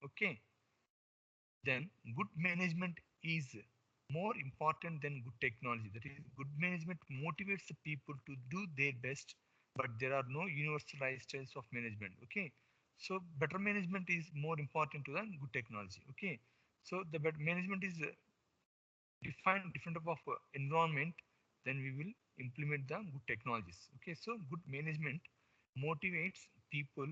Okay. Then good management is more important than good technology. That is, good management motivates the people to do their best, but there are no universalized styles of management. Okay, so better management is more important to than good technology. Okay, so the better management is define different type of environment, then we will implement the good technologies. Okay, so good management motivates people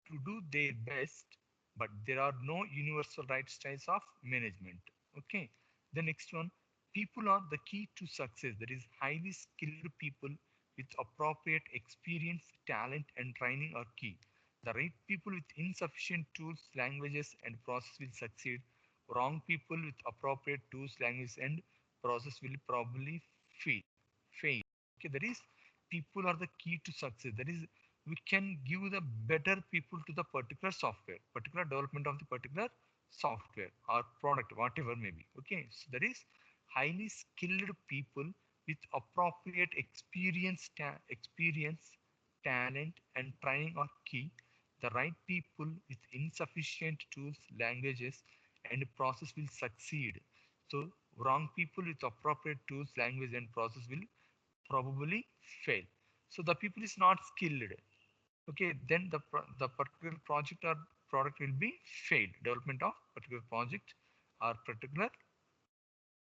to do their best, but there are no universal right styles of management. Okay, the next one, people are the key to success. That is, highly skilled people with appropriate experience, talent, and training are key. The right people with insufficient tools, languages, and process will succeed. Wrong people with appropriate tools, language, and process will probably fail. Fail. Okay, that is, people are the key to success. That is, we can give the better people to the particular software, particular development of the particular software or product, whatever may be. Okay, so that is highly skilled people with appropriate experience, talent, and training are key. The right people with insufficient tools, languages, and process will succeed. So wrong people with appropriate tools, language, and process will probably fail. So the people is not skilled. Okay, then the particular project or product will be failed. Development of particular project or particular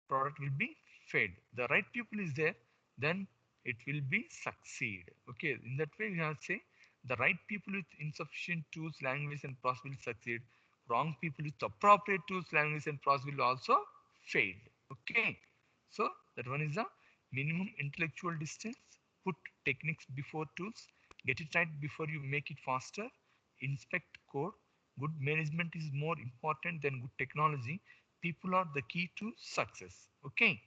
product will be failed. The right people is there, then it will be succeed. Okay, in that way we have to say the right people with insufficient tools, language, and process will succeed. Wrong people with appropriate tools, language, and process will also fail. Okay, so that one is the minimum intellectual distance. Put techniques before tools. Get it right before you make it faster. Inspect code. Good management is more important than good technology. People are the key to success. Okay.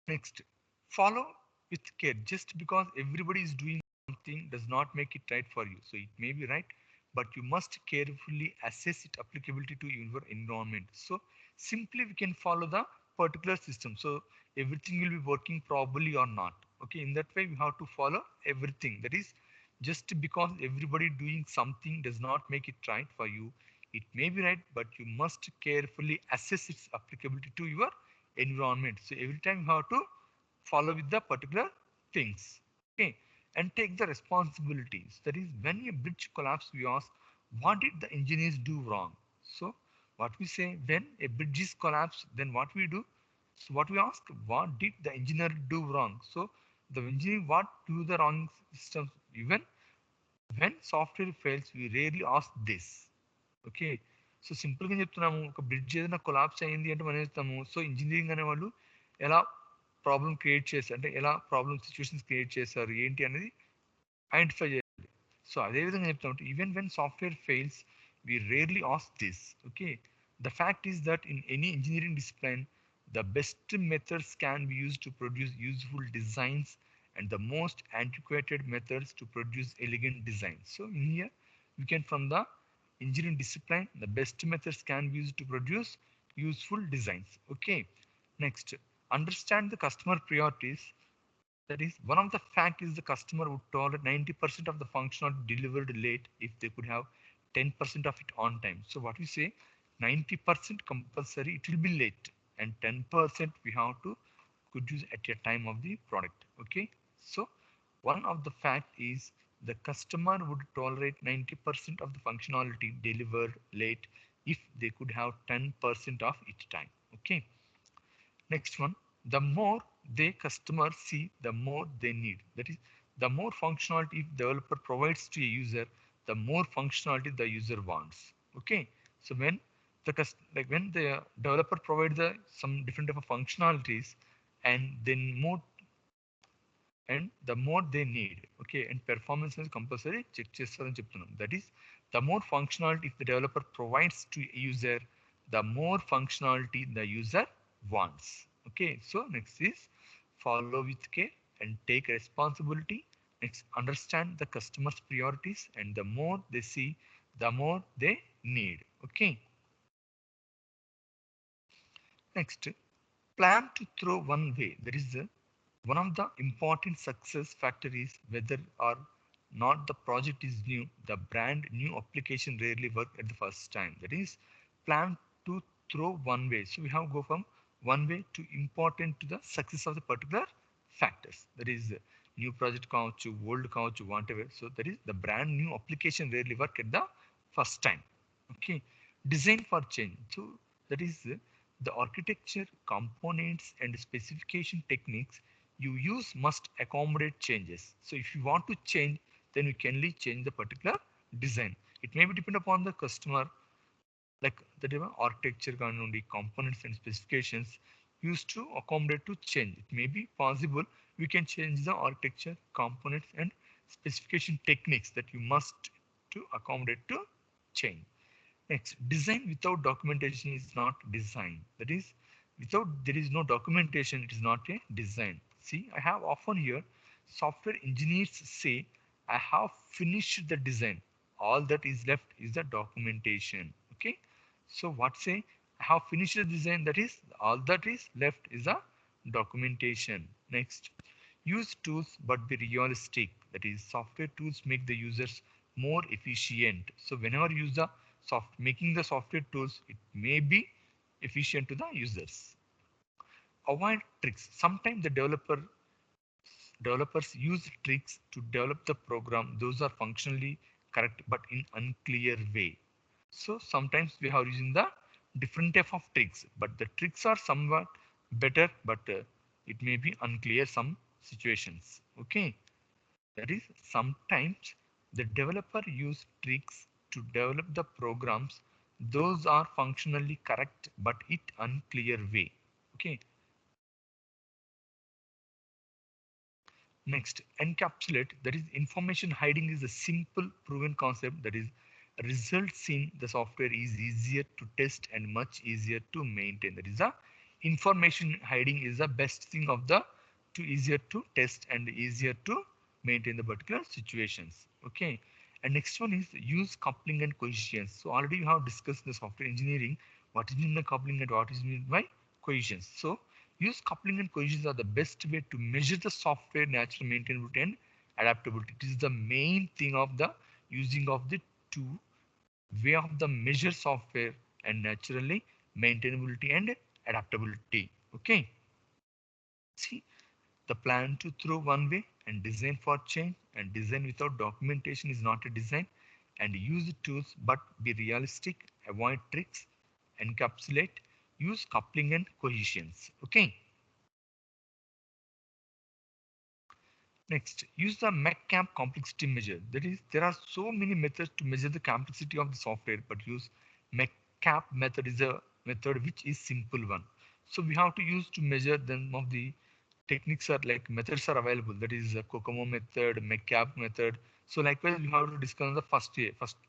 Next, follow with care. Just because everybody is doing something does not make it right for you. So it may be right, but you must carefully assess its applicability to your environment. So simply we can follow the particular system. So everything will be working properly or not. Okay, in that way we have to follow everything. That is, just because everybody doing something does not make it right for you. It may be right, but you must carefully assess its applicability to your environment. So every time you have to follow with the particular things. Okay, and take the responsibilities. That is, when a bridge collapse, we ask, what did the engineers do wrong? So what we say, when a bridge is collapsed, then what we do? So what we ask, what did the engineer do wrong? So the engineer, what do the wrong systems? Even when software fails, we rarely ask this. Okay, so సింపుల్గా చెప్తున్నాము, ఒక bridge ఏదైనా collapse అయింది అంటే మనం చెప్తాము, so engineering అనే వాళ్ళు ఎలా ప్రాబ్లం క్రియేట్ చేస్తారు, అంటే ఎలా ప్రాబ్లమ్ సిచ్యువేషన్స్ క్రియేట్ చేస్తారు ఏంటి అనేది ఐడెంటిఫై చేయాలి. సో అదేవిధంగా చెప్తామంటే even when software fails we rarely ask this. Okay, the fact is that in any engineering discipline, the best methods can be used to produce useful designs and the most antiquated methods to produce elegant designs. So in here we can, from the engineering discipline, the best methods can be used to produce useful designs. Okay, next, understand the customer priorities. That is, one of the fact is the customer would tolerate 90% of the functionality delivered late if they could have 10% of it on time. So what we say, 90% compulsory, it will be late, and 10% we have to could use at a time of the product. Okay, so one of the fact is the customer would tolerate 90% of the functionality delivered late if they could have 10% of its time. Okay, next one, the more they customers see, the more they need. That is, the more functionality developer provides to a user, the more functionality the user wants. Okay, so when like when the developer provides some different type of functionalities, and then more and the more they need. Okay, and performance is compulsory check చేస్తారని చెప్తున్నాం. That is, the more functionality if the developer provides to a user, the more functionality the user wants. Okay, so next is follow with care and take responsibility. Next, understand the customer's priorities, and the more they see, the more they need. Okay, next, plan to throw one way. That is the One of the important success factor is whether or not the project is new. The brand new application rarely work at the first time. That is plan to throw one way. So we have go from one way to important to the success of the particular factors. That is new project couch, old couch, whatever. So that is the brand new application rarely work at the first time. Okay. Design for change. So that is the architecture, components and specification techniques you use must accommodate changes. So if you want to change, then you can only change the particular design. It may be depend upon the customer, like the architecture components and specifications used to accommodate to change. It may be possible we can change the architecture, components and specification techniques that you must to accommodate to change. Next, design without documentation is not design. That is, without there is no documentation, it is not a design. See, I have often heard software engineers say, I have finished the design. All that is left is the documentation. Okay. So what say, I have finished the design, that is, all that is left is the documentation. Next, use tools but be realistic. That is, software tools make the users more efficient. So whenever you use the making the software tools, it may be efficient to the users. Avoid tricks. Sometimes the developers use tricks to develop the program. Those are functionally correct but in unclear way. So sometimes we are using the different type of tricks, but the tricks are somewhat better, but it may be unclear some situations. Okay. That is, sometimes the developer use tricks to develop the programs. Those are functionally correct, but it unclear way. Okay. Next, encapsulate. That is, information hiding is a simple proven concept. That is, results in the software is easier to test and much easier to maintain. That is, the information hiding is the best thing of the to easier to test and easier to maintain the particular situations. Okay. And next one is use coupling and cohesion. So already we have discussed the software engineering. What is mean by coupling and what is mean by cohesion? So use coupling and cohesion are the best way to measure the software natural maintainability and adaptability. It is the main thing of the using of the two way of the measure software and naturally maintainability and adaptability. Okay. See, the plan to throw one way and design for change, and design without documentation is not a design, and use tools but be realistic, avoid tricks, encapsulate, use coupling and cohesions. Okay. Next, use the MECCAP complexity measure. That is, there are so many methods to measure the complexity of the software, but use MECCAP method is a method which is simple one. So we have to use to measure them of the techniques are like methods are available. That is a COCOMO method, MECCAP method. So likewise, we have to discuss the first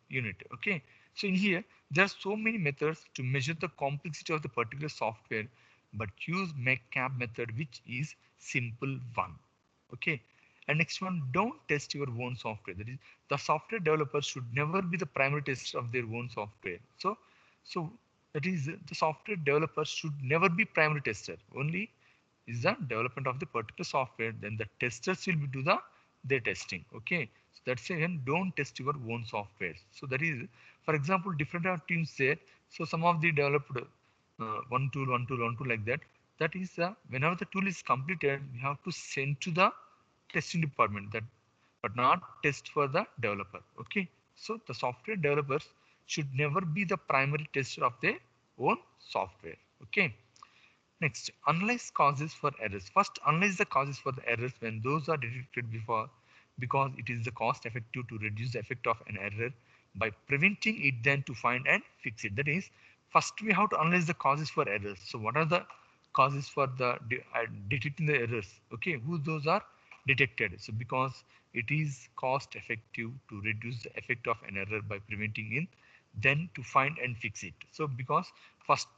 unit. Okay. So in here, there are so many methods to measure the complexity of the particular software, but use MECCAP method, which is simple one. Okay. And next one, don't test your own software. That is, the software developer should never be the primary tester of their own software. So that is, the software developer should never be primary tester. Only is the development of the particular software. Then the testers will be do the their testing. Okay. So that's again, don't test your own software. So that is, for example, different teams there. So some of the developed one tool like that. That is, whenever the tool is completed, we have to send to the testing department, that but not test for the developer. Okay. So the software developers should never be the primary tester of their own software. Okay. Next, analyze causes for errors. First, analyze the causes for the errors when those are detected before, because it is the cost effective to reduce the effect of an error by preventing it, then to find and fix it. That is, first we have to analyze the causes for errors. So what are the causes for the detecting the errors? Okay, who those are detected? So because it is cost effective to reduce the effect of an error by preventing it, then to find and fix it. So because first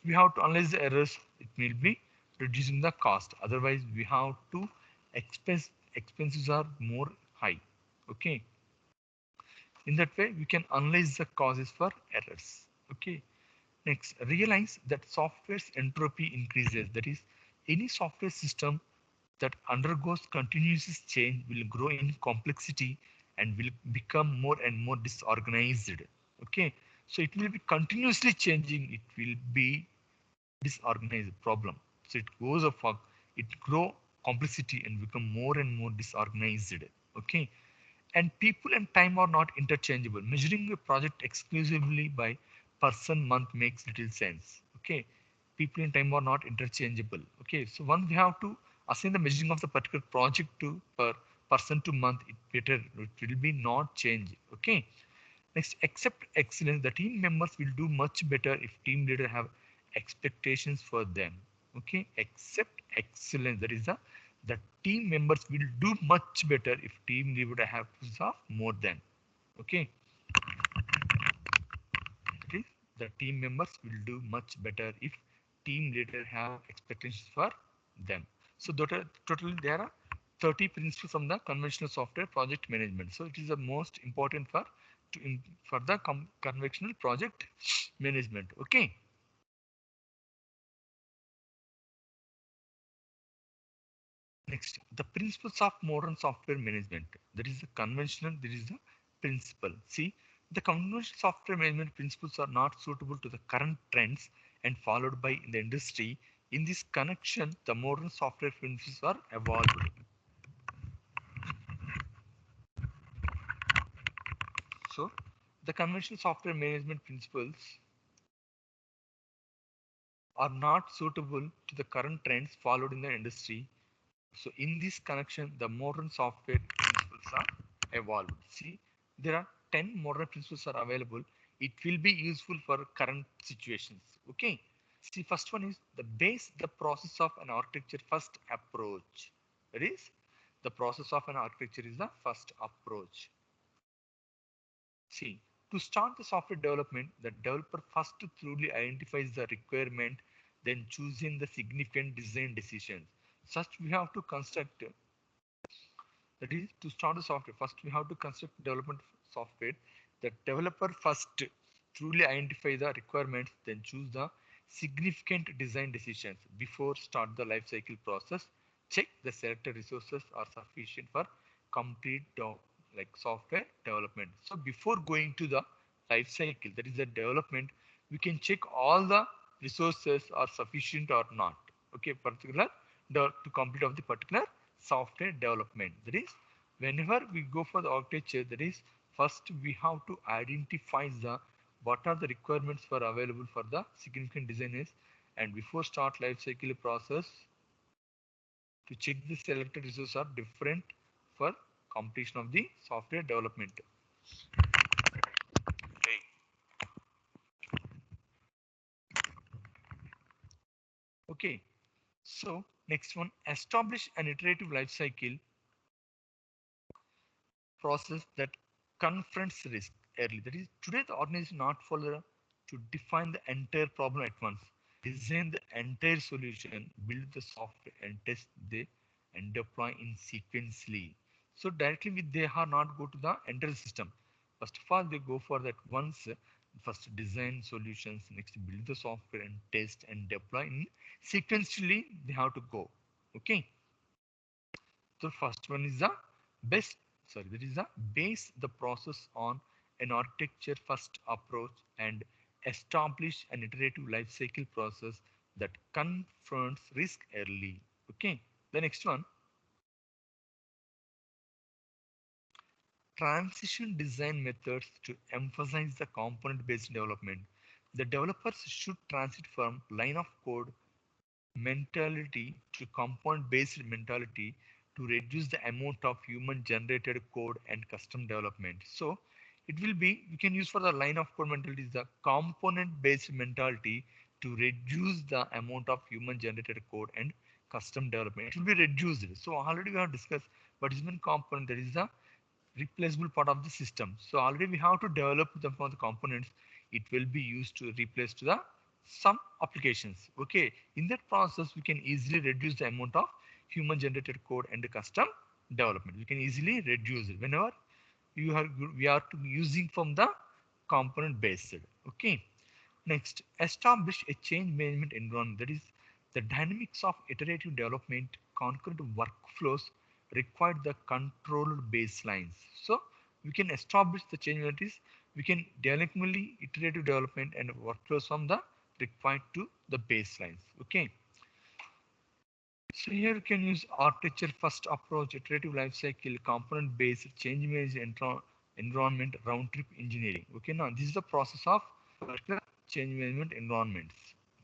we have to analyze the errors, it will be reducing the cost. Otherwise, we have to expenses are more high. Okay. In that way, we can analyze the causes for errors. Okay. Next, realize that software's entropy increases. That is, any software system that undergoes continuous change will grow in complexity and will become more and more disorganized. Okay, so it will be continuously changing. It will be disorganized problem. So it goes up, it grow complexity and become more and more disorganized. Okay, and people and time are not interchangeable. Measuring a project exclusively by person month makes little sense. Okay, people and time are not interchangeable. Okay, so once we have to assign the measuring of the particular project to per person to month, it better, it will be not change. Okay, next, accept excellence. The team members will do much better if team leader have expectations for them. Okay, accept excellence. That is the team members will do much better if team leader have of more than. Okay, that is the team members will do much better if team leader have expectations for them. So totally there are 30 principles from the conventional software project management. So it is the most important for for the conventional project management. Okay. Next, the principles of modern software management. That is the conventional, there is the principle. See, the conventional software management principles are not suitable to the current trends and followed by in the industry. In this connection, the modern software principles are evolved. So, the conventional software management principles are not suitable to the current trends followed in the industry. So in this connection, the modern software principles are evolved. See, there are 10 modern principles are available. It will be useful for current situations. Okay. See, first one is the base, the process of an architecture first approach. That is, the process of an architecture is the first approach. See, to start the software development, the developer first truly identifies the requirement, then choosing the significant design decisions. Such we have to construct, that is to start the software. First we have to construct development software. The developer first truly identify the requirements, then choose the significant design decisions before start the life cycle process. Check the selected resources are sufficient for complete like software development. So before going to the life cycle, that is the development, we can check all the resources are sufficient or not. Okay, particular to complete of the particular software development. That is, whenever we go for the architecture, that is first we have to identify the what are the requirements for available for the significant designers, and before start life cycle process to check the selected resources are different for completion of the software development. Okay. Okay. So next one, establish an iterative life cycle process that confronts risk early. That is, today the organization not follow to define the entire problem at once, design the entire solution, build the software and test the and deploy in sequentially. So directly with they are not go to the entire system. First of all, they go for that once. First design solutions, next build the software and test and deploy in sequentially. They have to go. Okay. So first one is the best, sorry, that is the base the process on an architecture first approach and establish an iterative life cycle process that confronts risk early. Okay. The next one, transition design methods to emphasize the component based development. The developers should transit from line of code mentality to component based mentality to reduce the amount of human generated code and custom development. So it will be, you can use for the line of code mentality is the component based mentality to reduce the amount of human generated code and custom development. It will be reduced. So already we have discussed what is mean component, that is the replaceable part of the system. So already we have to develop the for the components. It will be used to replace to the some applications. Okay, in that process we can easily reduce the amount of human generated code and the custom development. We can easily reduce it whenever you are we are to using from the component based. Okay, next establish a change management environment. That is The dynamics of iterative development, concurrent workflows require the controlled baselines. So we can establish the change matrices. We can dynamically iterative development and workflows from the required to the baselines. Okay. So here you can use architecture first approach, iterative lifecycle, component based change management environment, round trip engineering. Okay, now this is the process of particular change management environments.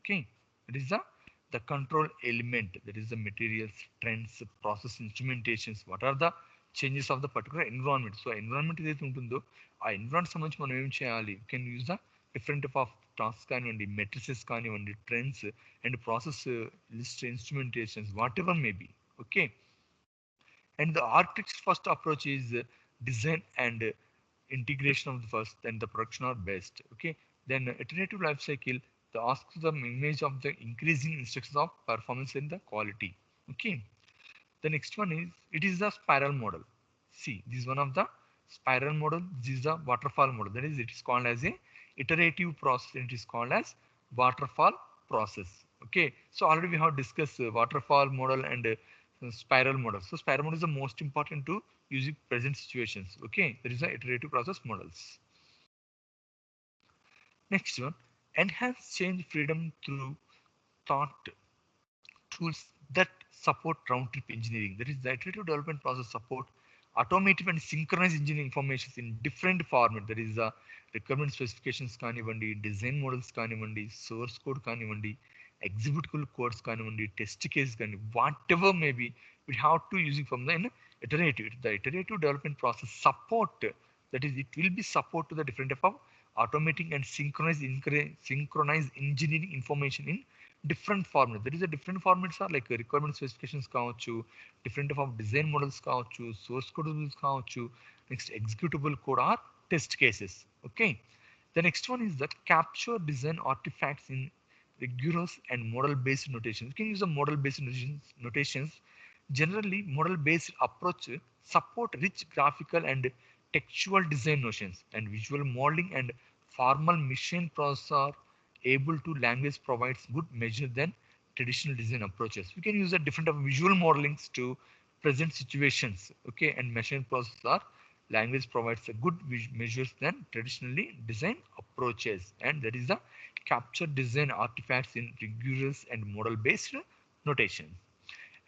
Okay, that is the control element, that is the materials, trends, process instrumentations. What are the changes of the particular environment? So environment ఏదైతే ఉంటుందో ఆ environment సంబంధించి మనం ఏం చేయాలి? We can use the different type of tasks కానివ్వండి, matrices కానివ్వండి, trends and process list instrumentations, whatever may be. Okay, and the architect's first approach is design and integration of the first, then the production are best. Okay, then iterative life cycle, the asks the image of the increasing instructions of performance and the quality. Okay, the next one is it is the spiral model. See, this is one of the spiral model. This is the waterfall model. That is, it is called as a iterative process. And it is called as waterfall process. Okay, so already we have discussed waterfall model and spiral model. So spiral model is the most important to using present situations. Okay, there is the iterative process models. Next one, enhance change freedom through thought tools that support round trip engineering. That is, the iterative development process support automative and synchronized engineering informations in different format. That is the requirement specifications కానివ్వండి, design models కానివ్వండి, source code కానివ్వండి, executable codes కానివ్వండి, test case కానివ్వండి, whatever may be, we have to using from the iterative. The iterative development process support, that is, it will be support to the different type of automating and synchronized engineering information in different formats. There is a different formats are like requirement specifications కావచ్చు, different type of design models కావచ్చు, source code కావచ్చు, next executable code or test cases. Okay, the next one is that capture design artifacts in rigorous and model based notations. You can use the model based notations. Generally model based approach support rich graphical and textual design notions, and visual modeling and formal machine process are able to language provides good measure than traditional design approaches. We can use a different of visual modelings to present situations. Okay, and machine process or language provides a good measures than traditionally design approaches, and that is the capture design artifacts in rigorous and model based notation.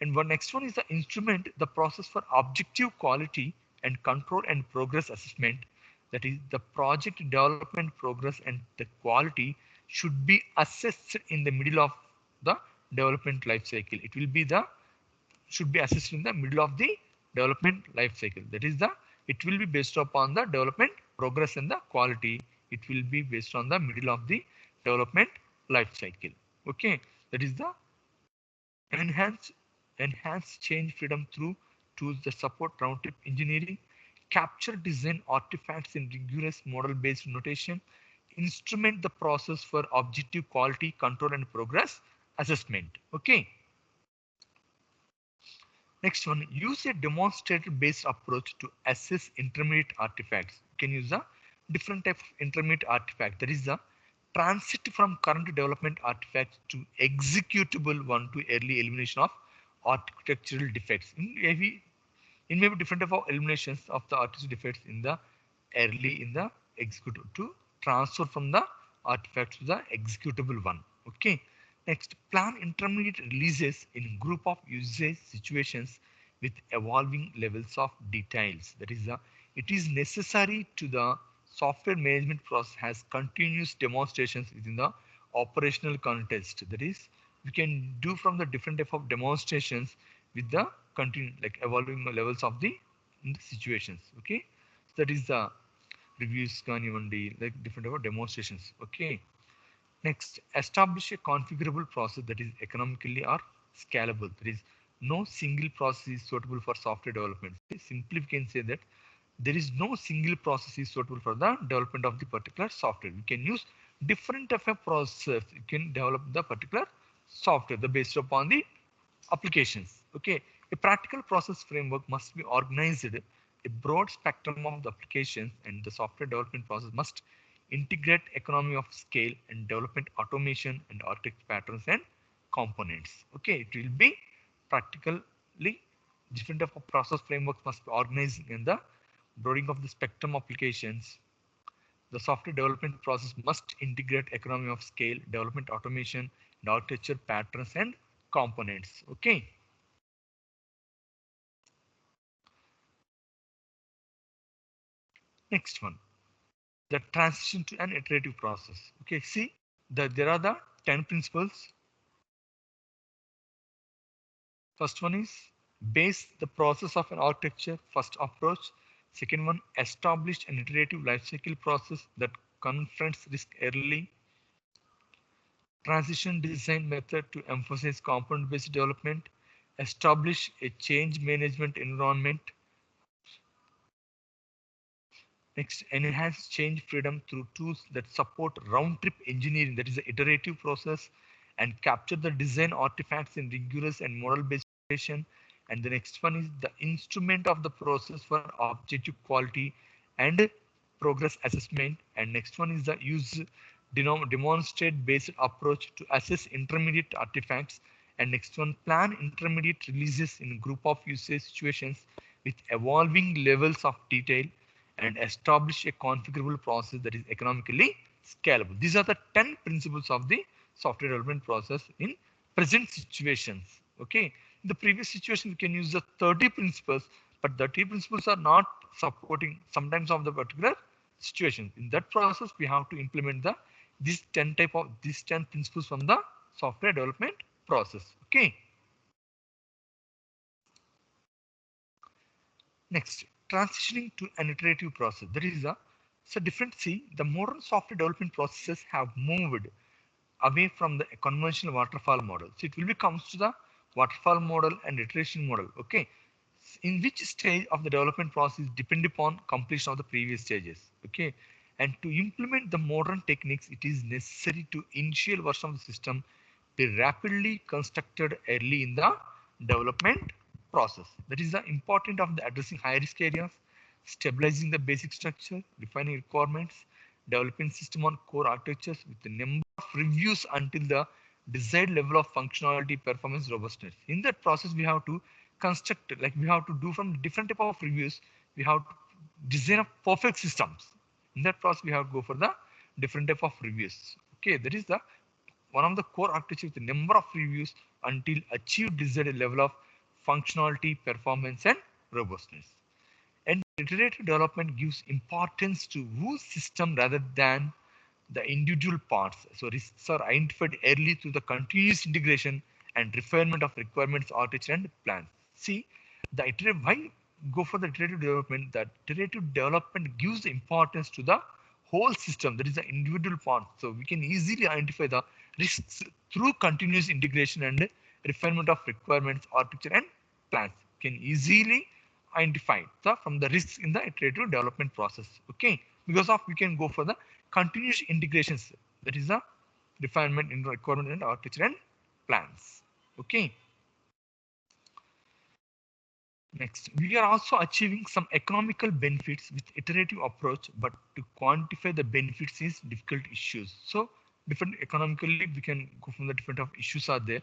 And one next one is the instrument, the process for objective quality and control and progress assessment. That is, the project development progress and the quality should be assessed in the middle of the development life cycle. It will be the should be assessed in the middle of the development life cycle. That is the it will be based upon the development progress and the quality. It will be based on the middle of the development life cycle. Okay, that is the enhance change freedom through tools that support round trip engineering, capture design artifacts in rigorous model based notation, instrument the process for objective quality control and progress assessment. Okay, next one, use a demonstrator based approach to assess intermediate artifacts. You can use a different type of intermediate artifact, that is the transit from current development artifacts to executable one to early elimination of architectural defects. In maybe different type of eliminations of the architectural defects in the early in the executable to transfer from the artifact to the executable one. Okay, next, plan intermediate releases in group of usage situations with evolving levels of details. That is the it is necessary to the software management process has continuous demonstrations within the operational context. That is, we can do from the different type of demonstrations with the like evolving levels of the situations. Okay, that is the reviews కానివ్వండి, like different type of demonstrations. Okay, next, establish a configurable process that is economically or scalable. There is no single process is suitable for software development. Simply we can say that there is no single process is suitable for the development of the particular software. We can use different of a process. You can develop the particular software based upon the applications. Okay, a practical process framework must be organized a broad spectrum of the applications, and the software development process must integrate economy of scale and development automation and architect patterns and components. Okay, it will be practically different type of process frameworks must be organized in the broadening of the spectrum applications. The software development process must integrate economy of scale, development automation, and architecture patterns and components. Okay. Next one, the transition to an iterative process. Okay, see, there are the 10 principles. First one is base the process of an architecture, first approach. Second one, establish an iterative lifecycle process that confronts risk early. Transition design method to emphasize component-based development. Establish a change management environment. Next, enhance change freedom through tools that support round-trip engineering, that is the iterative process, and capture the design artifacts in rigorous and model-based iteration. And the next one is the instrument of the process for objective quality and progress assessment. And next one is the use demonstrate based approach to assess intermediate artifacts. And next one, plan intermediate releases in group of usage situations with evolving levels of detail, and establish a configurable process that is economically scalable. These are the 10 principles of the software development process in present situations. Okay. In the previous situation, we can use the 30 principles, but the 30 principles are not supporting sometimes of the particular situation. In that process, we have to implement these 10 principles from the software development process. Okay. Next, transitioning to an iterative process. There is a different. See, the modern software development processes have moved away from the conventional waterfall model. So it will be comes to the waterfall model and iteration model. Okay, in which stage of the development process depend upon completion of the previous stages. Okay, and to implement the modern techniques, it is necessary to initial version of the system be rapidly constructed early in the development process. That is the important of the addressing high risk areas, stabilizing the basic structure, defining requirements, developing system on core architectures with the number of reviews until the desired level of functionality, performance, robustness. In that process, we have to construct, like we have to do from different type of reviews, we have to design a perfect systems. In that process, we have to go for the different type of reviews. Okay, that is the one of the core architecture with the number of reviews until achieve desired level of functionality, performance, and robustness. And iterative development gives importance to whose system rather than the individual parts. So risks are identified early through the continuous integration and refinement of requirements, architecture, and plans. See, the iterative, why go for the iterative development? The iterative development gives the importance to the whole system, that is the individual part. So we can easily identify the risks through continuous integration and refinement of requirements, architecture, and plans. Can easily identify from the risks in the iterative development process. Okay, because of we can go for the continuous integrations, that is the refinement in requirement and architecture and plans. Okay. Next, we are also achieving some economical benefits with iterative approach, but to quantify the benefits is difficult issues. So different economically we can go from the different of issues are there.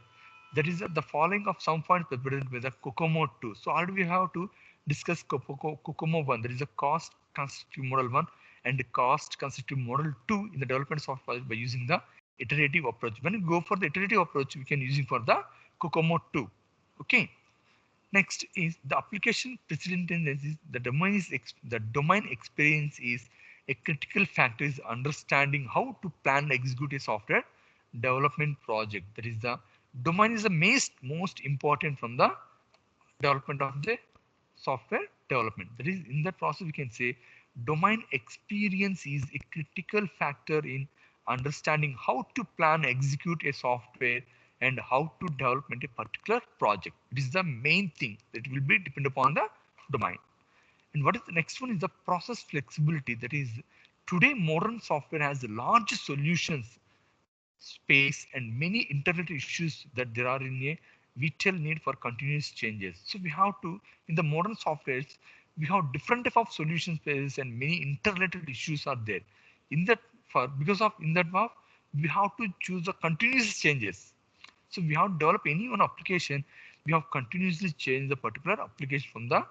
That is the following of some points represented by the COCOMO 2. So already we have to discuss COCOMO 1. There is a cost constructive model 1 and the cost constructive model 2 in the development software by using the iterative approach. When we go for the iterative approach, we can using for the COCOMO 2. Okay. Next is the application precedent is the domain experience is a critical factor is understanding how to plan and execute a software development project. That is the domain is the most important from the development of the software development. That is in that process we can say domain experience is a critical factor in understanding how to plan, execute a software and how to develop a particular project. It is the main thing that will be depend upon the domain. And what is the next one is the process flexibility. That is today modern software has large solutions space and many internet issues that there are in a vital need for continuous changes. So we have to in the modern softwares we have different type of solution spaces and many interrelated issues are there. In that for because of in that we have to choose the continuous changes. So we have to develop any one application. We have continuously changed the particular application from the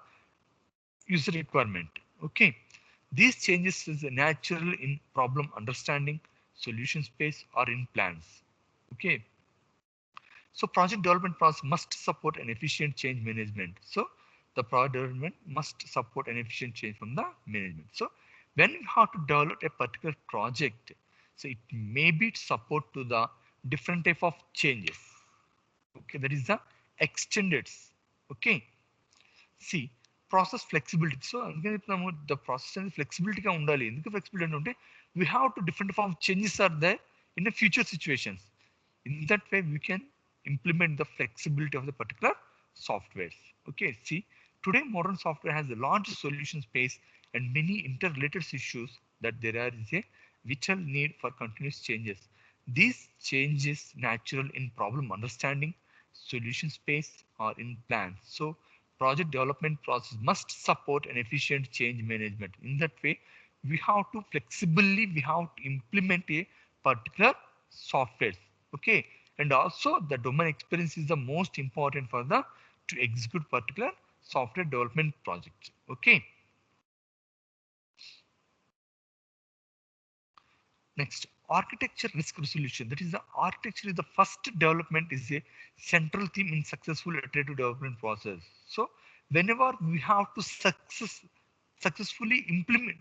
user requirement. Okay. These changes is natural in problem understanding, solution space, or in plans. Okay. So project development process must support an efficient change management. So the project development must support an efficient change from the management. So when you have to develop a particular project, so it may be support to the different type of changes. Okay, that is the extended. Okay, see process flexibility. So అందుకని చెప్తున్నాము the process అనేది flexibility గా ఉండాలి. ఎందుకు flexibility అంటే we have to different form of changes are there in the future situations. In that way we can implement the flexibility of the particular softwares. Okay, see today modern software has a large solution space and many interrelated issues that there are is a vital need for continuous changes. These changes natural in problem understanding, solution space, or in plans. So project development process must support an efficient change management. In that way we have to flexibly we have to implement a particular software. Okay, and also the domain experience is the most important for the to execute particular software development project. Okay, next architecture risk resolution. That is the architecture is the first development is a central theme in successful iterative development process. So whenever we have to successfully implement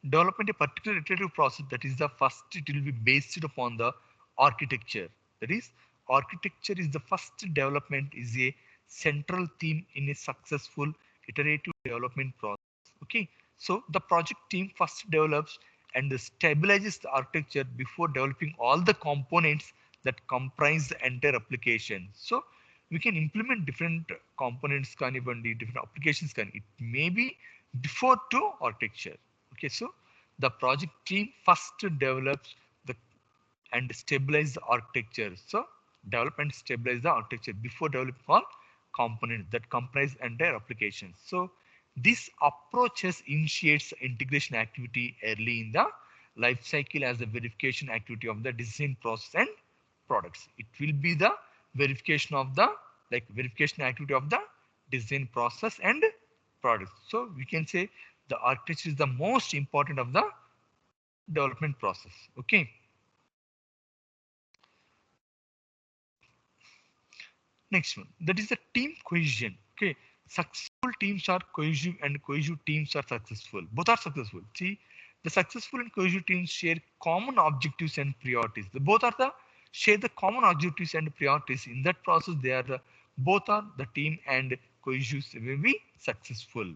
development a particular iterative process, that is the first it will be based upon the architecture. That is architecture is the first development is a central theme in a successful iterative development process. Okay, so the project team first develops and stabilizes the architecture before developing all the components that comprise the entire application. So we can implement different components different applications it may be before to architecture. Okay, so the project team first develops the and stabilize the architecture. So develop and stabilize the architecture before developing all components that comprise entire application. So this approaches initiates integration activity early in the life cycle as the verification activity of the design process and products. It will be the verification of the verification activity of the design process and products. So we can say the architecture is the most important of the development process. Okay. Next one, that is the team cohesion. Okay, successful teams are cohesive and cohesive teams are successful. Both are successful. See, the successful and cohesive teams share common objectives and priorities. The both are the share the common objectives and priorities. In that process, they are the both are the team and cohesive will be successful.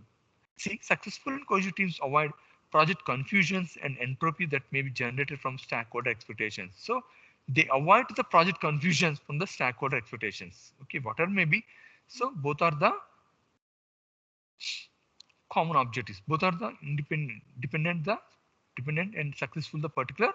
See, successful and cohesive teams avoid project confusions and entropy that may be generated from stakeholder expectations. So they avoid the project confusions from the stakeholder expectations. Okay, whatever may be. So both are the common objectives. Both are the dependent and successful the particular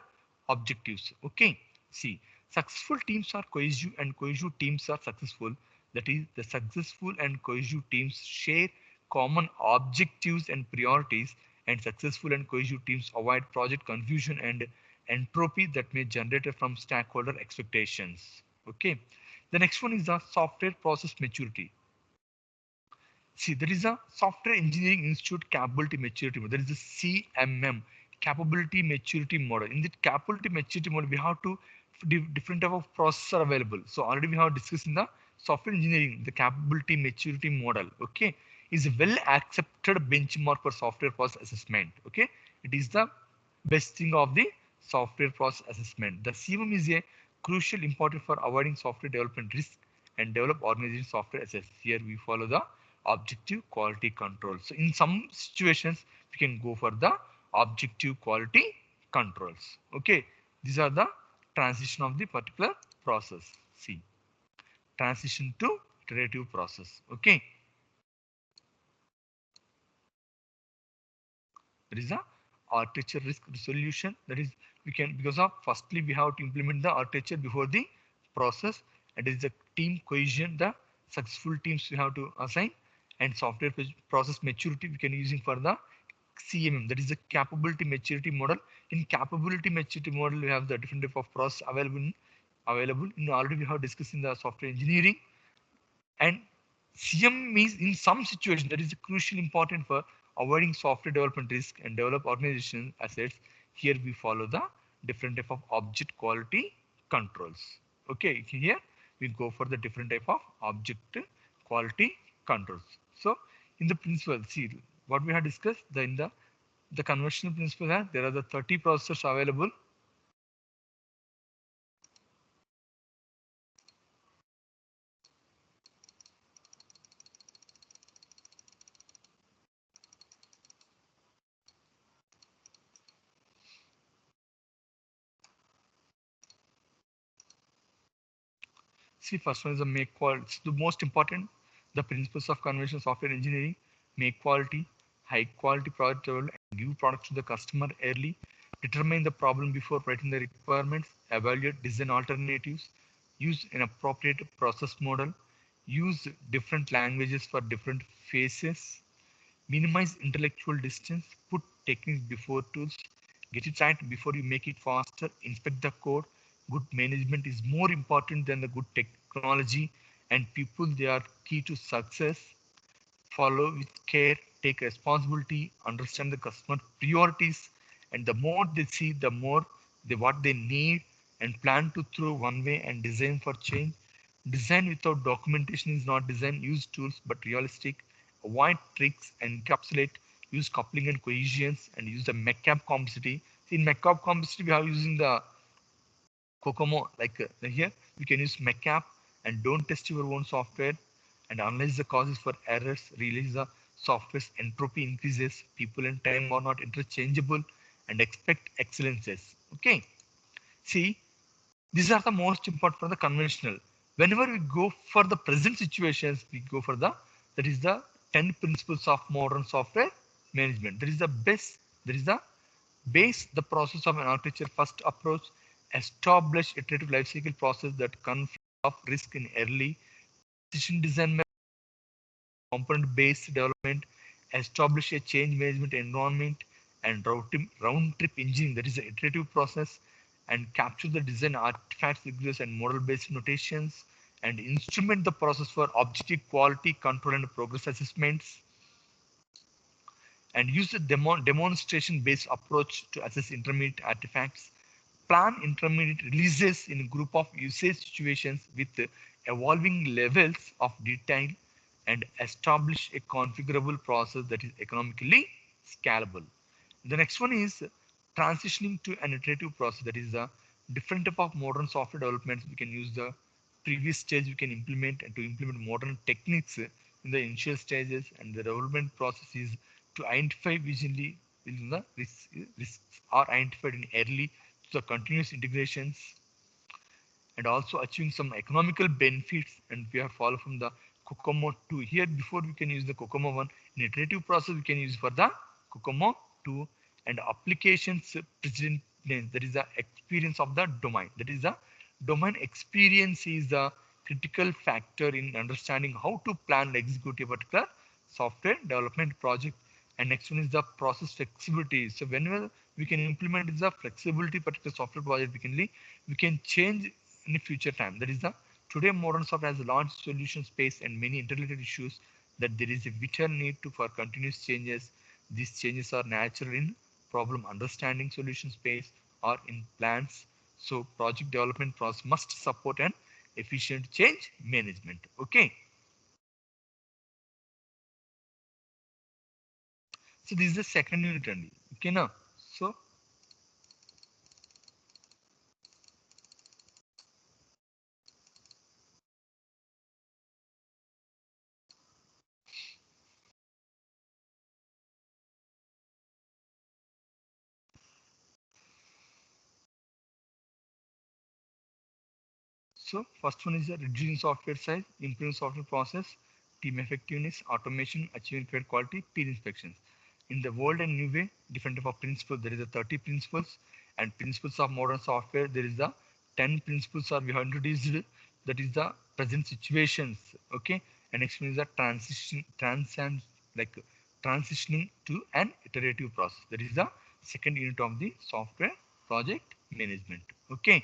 objectives. Okay. See, successful teams are cohesive and cohesive teams are successful. That is, the successful and cohesive teams share common objectives and priorities, and successful and cohesive teams avoid project confusion and entropy that may generate from stakeholder expectations. Okay. The next one is the software process maturity. See, there is a Software Engineering Institute Capability Maturity Model. There is a CMM, Capability Maturity Model. In the Capability Maturity Model, we have to different type of processes are available. So already we have discussed in the software engineering, the Capability Maturity Model. Okay, is a well accepted benchmark for software process assessment. Okay, it is the best thing of the software process assessment. The CMM is a crucial important for avoiding software development risk and develop organization software assess. Here we follow the objective quality control. So in some situations we can go for the objective quality controls. Okay, these are the transition of the particular process. See, transition to iterative process. Okay, there is a architecture risk resolution. That is, we can because of firstly we have to implement the architecture before the process, and it is the team cohesion, the successful teams we have to assign, and software process maturity we can using for the CMM, that is the capability maturity model. In capability maturity model we have the different type of process available in available. Already we have discussed in the software engineering. And CM is in some situation that is crucial important for avoiding software development risk and develop organization assets. Here we follow the different type of object quality controls. Okay, here we go for the different type of object quality controls. So in the principle, see what we have discussed. In the conventional principle, there are the 30 processors available. See, first one is the make quality. It's the most important. The principles of conventional software engineering: make quality, high quality product development, give products to the customer early, determine the problem before writing the requirements, evaluate design alternatives, use an appropriate process model, use different languages for different phases, minimize intellectual distance, put techniques before tools, get it right before you make it faster, inspect the code. Good management is more important than the good technology, and people, they are key to success. Follow with care, take responsibility, understand the customer priorities, and the more they see, the more what they need, and plan to throw one way and design for change. Design without documentation is not design. Use tools but realistic. Avoid tricks and encapsulate. Use coupling and cohesions and use the MECAP complexity. See, in MECAP complexity, we are using the Kokomo, like here you can use MECAP, and don't test your own software and analyze the causes for errors. Realize the software's entropy increases, people and time are not interchangeable, and expect excellences. Okay, see, these are the most important for the conventional. Whenever we go for the present situations, we go for the, that is the 10 principles of modern software management. That is the best, that is the base the process of an architecture first approach, establish iterative lifecycle process that conflict of risk in early decision design, component based development, establish a change management environment, and round trip engineering, that is the iterative process, and capture the design artifacts, figures, and model based notations, and instrument the process for objective quality control and progress assessments, and use the demonstration based approach to assess intermediate artifacts, plan intermediate releases in a group of usage situations with evolving levels of detail, and establish a configurable process that is economically scalable. The next one is transitioning to an iterative process, that is a different type of modern software developments. We can use the previous stage we can implement, and to implement modern techniques in the initial stages, and the development process is to identify visually in the risks are identified in early to the continuous integrations, and also achieving some economical benefits, and we have followed from the Kokomo 2. Here before we can use the Kokomo 1, in iterative process we can use for the Kokomo 2, and applications precedent, that is the experience of the domain. That is the domain experience is the critical factor in understanding how to plan and execute a particular software development project. And next one is the process flexibility. So whenever we can implement the flexibility particular software project, we can change in the future time. That is the today modern software has a large solution space and many interrelated issues, that there is a vital need to for continuous changes. These changes are natural in problem understanding solution space or in plans. So project development process must support an efficient change management. Okay. So this is the second unit only. Okay now. So So first one is the reducing software size, improving software process, team effectiveness, automation, achieving credit quality, peer inspections. In the world and new way, different type of principles. There is a 30 principles, and principles of modern software. There is the 10 principles are we have introduced. That is the present situations. Okay, and next one is the like transitioning to an iterative process. That is the second unit of the software project management. Okay.